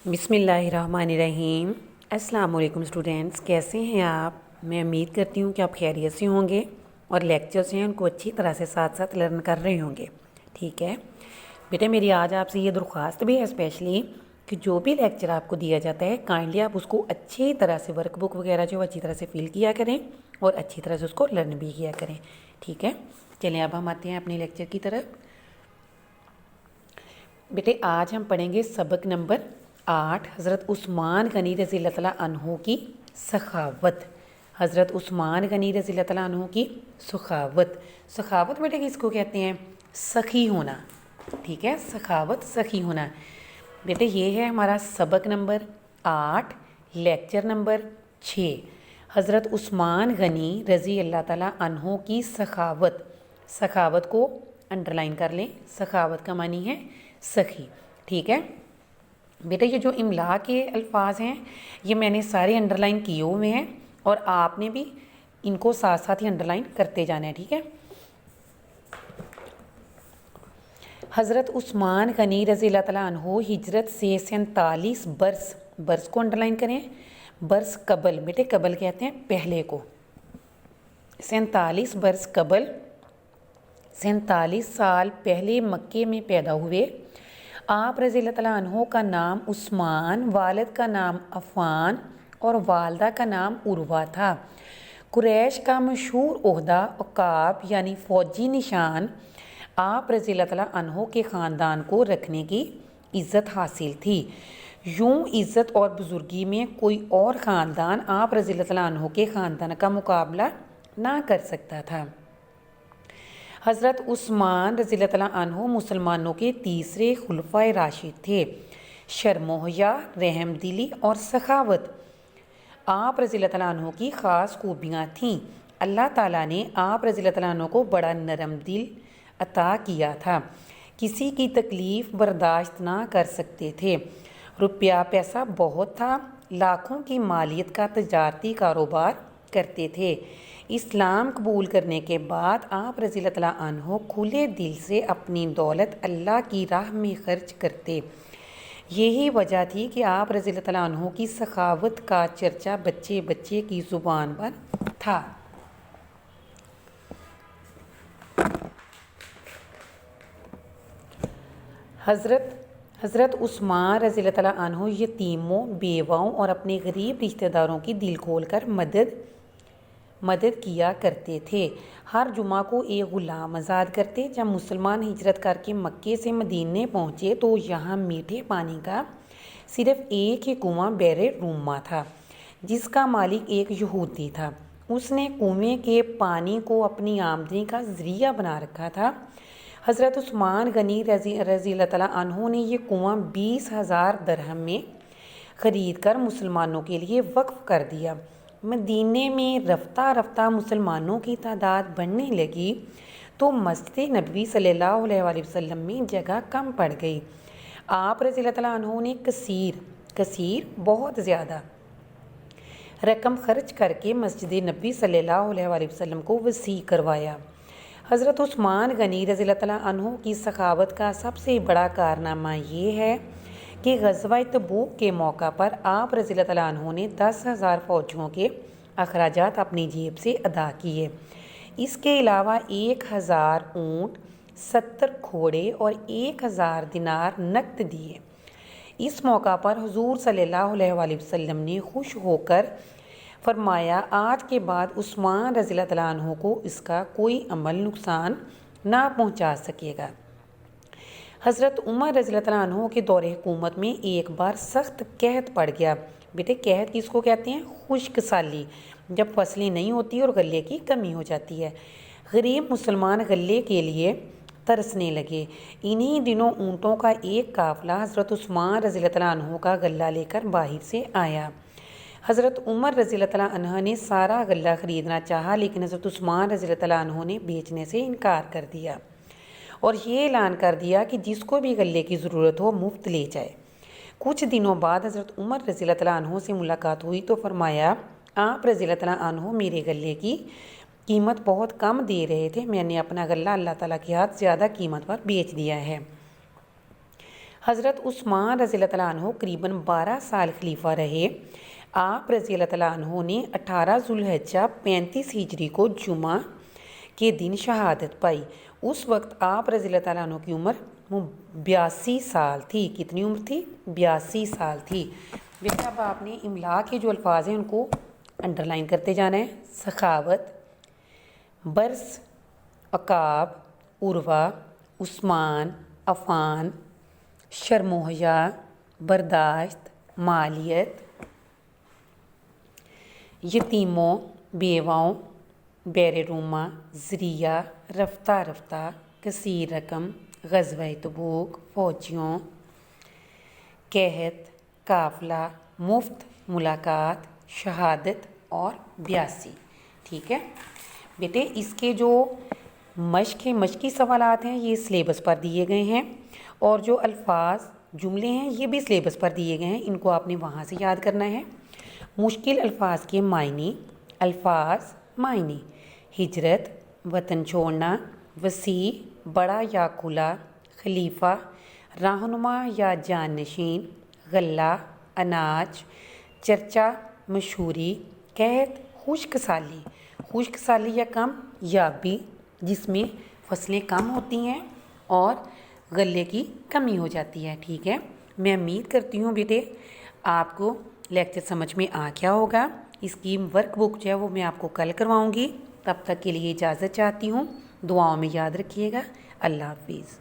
بسم اللہ الرحمن الرحیم۔ السلام علیکم اسٹوڈینٹس، کیسے ہیں آپ؟ میں امید کرتی ہوں کہ آپ خیریت سے ہوں گے اور لیکچرز ہیں ان کو اچھی طرح سے ساتھ ساتھ لرن کر رہے ہوں گے۔ ٹھیک ہے بیٹے، میری آج آپ سے یہ درخواست بھی ہے اسپیشلی کہ جو بھی لیکچر آپ کو دیا جاتا ہے کائنڈلی آپ اس کو اچھی طرح سے ورک بک وغیرہ جو اچھی طرح سے فل کیا کریں اور اچھی طرح سے اس کو لرن بھی کیا کریں۔ ٹھیک ہے، چلیں اب ہم آتے ہیں اپنے لیکچر کی طرف۔ بیٹے آج ہم پڑھیں گے سبق نمبر 8، حضرت عثمان غنی رضی اللہ تعالیٰ عنہ کی سخاوت۔ حضرت عثمان غنی رضی اللہ تعالیٰ عنہ کی سخاوت۔ سخاوت بیٹے کس کو کہتے ہیں؟ سخی ہونا۔ ٹھیک ہے، سخاوت سخی ہونا۔ بیٹے یہ ہے ہمارا سبق نمبر 8، لیکچر نمبر 6، حضرت عثمان غنی رضی اللہ تعالیٰ عنہ کی سخاوت۔ سخاوت کو انڈرلائن کر لیں، سخاوت کا معنی ہے سخی۔ ٹھیک ہے بیٹا، یہ جو املا کے الفاظ ہیں یہ میں نے سارے انڈرلائن کیے ہوئے ہیں اور آپ نے بھی ان کو ساتھ ساتھ ہی انڈرلائن کرتے جانا ہے۔ ٹھیک ہے، حضرت عثمان غنی رضی اللہ تعالیٰ عنہ ہجرت سے 47 برس، برس کو انڈرلائن کریں، برس قبل، بیٹے قبل کہتے ہیں پہلے کو، 47 برس قبل، 47 سال پہلے مکے میں پیدا ہوئے۔ آپ رضی اللہ تعالیٰ عنہ کا نام عثمان، والد کا نام عفان اور والدہ کا نام عروہ تھا۔ قریش کا مشہور عہدہ عقاب یعنی فوجی نشان آپ رضی اللہ تعالیٰ عنہ کے خاندان کو رکھنے کی عزت حاصل تھی۔ یوں عزت اور بزرگی میں کوئی اور خاندان آپ رضی اللہ تعالیٰ عنہ کے خاندان کا مقابلہ نہ کر سکتا تھا۔ حضرت عثمان رضی اللہ تعالیٰ عنہ مسلمانوں کے تیسرے خلفائے راشد تھے۔ شرم و حیا، رحم دلی اور سخاوت آپ رضی اللہ تعالیٰ عنہ کی خاص خوبیاں تھیں۔ اللہ تعالیٰ نے آپ رضی اللہ تعالیٰ عنہ کو بڑا نرم دل عطا کیا تھا، کسی کی تکلیف برداشت نہ کر سکتے تھے، روپیہ پیسہ بہت تھا، لاکھوں کی مالیت کا تجارتی کاروبار کرتے تھے۔ اسلام قبول کرنے کے بعد آپ رضی اللہ تعالیٰ عنہ کھلے دل سے اپنی دولت اللہ کی راہ میں خرچ کرتے۔ یہی وجہ تھی کہ آپ رضی اللہ تعالیٰ عنہ کی سخاوت کا چرچا بچے بچے کی زبان پر تھا۔ حضرت عثمان رضی اللہ تعالیٰ عنہ یتیموں، بیواؤں اور اپنے غریب رشتہ داروں کی دل کھول کر مدد کیا کرتے تھے۔ ہر جمعہ کو ایک غلام آزاد کرتے۔ جب مسلمان ہجرت کر کے مکے سے مدینے پہنچے تو یہاں میٹھے پانی کا صرف ایک ہی کنواں بئر روما تھا، جس کا مالک ایک یہودی تھا۔ اس نے کنویں کے پانی کو اپنی آمدنی کا ذریعہ بنا رکھا تھا۔ حضرت عثمان غنی رضی اللہ تعالیٰ عنہ نے یہ کنواں 20,000 درہم میں خرید کر مسلمانوں کے لیے وقف کر دیا۔ مدینے میں رفتہ رفتہ مسلمانوں کی تعداد بڑھنے لگی تو مسجد نبوی صلی اللہ علیہ وآلہ وسلم میں جگہ کم پڑ گئی۔ آپ رضی اللہ تعالیٰ عنہ نے کثیر بہت زیادہ رقم خرچ کر کے مسجد نبوی صلی اللہ علیہ وآلہ وسلم کو وسیع کروایا۔ حضرت عثمان غنی رضی اللہ تعالیٰ عنہ کی سخاوت کا سب سے بڑا کارنامہ یہ ہے کہ غزوہ تبوک کے موقع پر آپ رضی اللہ تعالیٰ عنہ نے 10,000 فوجیوں کے اخراجات اپنی جیب سے ادا کیے۔ اس کے علاوہ 1,000 اونٹ، 70 گھوڑے اور 1,000 دینار نقد دیے۔ اس موقع پر حضور صلی اللہ علیہ وآلہ وسلم نے خوش ہو کر فرمایا، آج کے بعد عثمان رضی اللہ تعالیٰ عنہ کو اس کا کوئی عمل نقصان نہ پہنچا سکے گا۔ حضرت عمر رضی اللہ تعالیٰ عنہ کے دور حکومت میں ایک بار سخت قحط پڑ گیا۔ بیٹے قحط کس کو کہتے ہیں؟ خشک سالی، جب فصلیں نہیں ہوتی اور غلے کی کمی ہو جاتی ہے۔ غریب مسلمان غلے کے لیے ترسنے لگے۔ انہی دنوں اونٹوں کا ایک قافلہ حضرت عثمان رضی اللہ تعالیٰ عنہ کا غلہ لے کر باہر سے آیا۔ حضرت عمر رضی اللہ تعالیٰ عنہ نے سارا غلہ خریدنا چاہا، لیکن حضرت عثمان رضی اللہ تعالیٰ عنہ نے بیچنے سے انکار کر دیا اور یہ اعلان کر دیا کہ جس کو بھی غلے کی ضرورت ہو مفت لے جائے۔ کچھ دنوں بعد حضرت عمر رضی اللہ تعالیٰ عنہ سے ملاقات ہوئی تو فرمایا، آپ رضی اللہ تعالیٰ عنہ میرے غلے کی قیمت بہت کم دے رہے تھے، میں نے اپنا غلہ اللہ تعالیٰ کے ہاتھ زیادہ قیمت پر بیچ دیا ہے۔ حضرت عثمان رضی اللہ تعالیٰ عنہ قریباً 12 سال خلیفہ رہے۔ آپ رضی اللہ تعالیٰ عنہ نے 18 ذوالحجہ 35 ہجری کو جمعہ کے دن شہادت پائی۔ اس وقت آپ رضی اللہ تعالیٰ عنہ کی عمر 82 سال تھی۔ کتنی عمر تھی؟ 82 سال تھی۔ بیٹا اب آپ نے املا کے جو الفاظ ہیں ان کو انڈر لائن کرتے جانا ہے۔ سخاوت، برس، عقاب، عروہ، عثمان، عفان، شرم و حیا، برداشت، مالیت، یتیموں، بیواؤں، بیر رومہ، ذریعہ، رفتہ رفتہ، کثیر رقم، غزوہ تبوک، فوجیوں، قحط، قافلہ، مفت، ملاقات، شہادت اور 82۔ ٹھیک ہے بیٹے، اس کے جو مشقی سوالات ہیں یہ سلیبس پر دیے گئے ہیں، اور جو الفاظ جملے ہیں یہ بھی سلیبس پر دیے گئے ہیں، ان کو آپ نے وہاں سے یاد کرنا ہے۔ مشکل الفاظ کے معنی، الفاظ معنی: ہجرت، وطن چھوڑنا، وسیع، بڑا یا کھلا، خلیفہ، رہنما یا جانشین، غلہ، اناج، چرچا، مشہوری، قحط، خشک سالی، خشک سالی یا کم یابی جس میں فصلیں کم ہوتی ہیں اور غلے کی کمی ہو جاتی ہے۔ ٹھیک ہے، میں امید کرتی ہوں بیٹے آپ کو لیکچر سمجھ میں آ گیا ہوگا۔ اس کی ورک بک جو ہے وہ میں آپ کو کل کرواؤں گی۔ تب تک کے لیے اجازت چاہتی ہوں، دعاؤں میں یاد رکھیے گا۔ اللہ حافظ۔